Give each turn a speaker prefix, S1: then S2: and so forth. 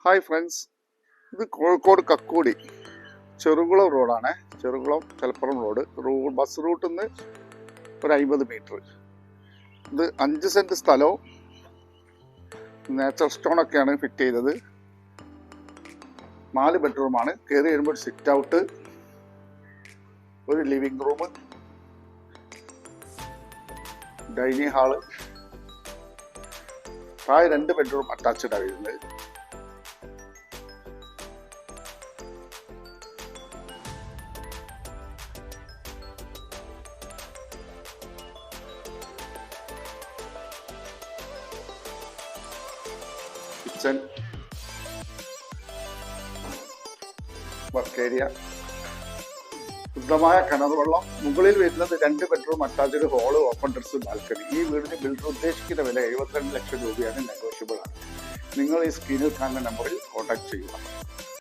S1: Hi friends, ഇത് കോഴിക്കോട് കക്കോടി ചെറുകുളം റോഡാണ്. Cherukulam തലപ്പുറം road bus റൂട്ടിൽ നിന്ന് ഒരു 50 മീറ്റർ. ഇത് 5 സെൻറ്റ് സ്ഥലവും നേച്ചർ സ്റ്റോണൊക്കെയാണ് ഫിറ്റ് ചെയ്തത്. 4 ബെഡ്റൂമാണ്. കയറി വരുമ്പോൾ ഒരു സിറ്റ് ഔട്ട്, ഒരു ലിവിങ് റൂം, ഡൈനിങ് ഹാള്, താഴെ 2 ബെഡ്റൂം അറ്റാച്ച്ഡ് ആണ് വരുന്നത്. കിച്ചൺ, വർക്ക് ഏരിയ, ശുദ്ധമായ കിണർ വെള്ളം. മുകളിൽ വരുന്നത് 2 bedroom attached hall, open terrace, balcony. ഈ വീടിന് ബിൽഡർ ഉദ്ദേശിക്കുന്ന വില 72 ലക്ഷം രൂപയാണ്. നെഗോഷ്യബിൾ ആണ്. നിങ്ങൾ ഈ സ്ക്രീനിൽ കാണുന്ന നമ്പറിൽ കോൺടാക്ട് ചെയ്യുക.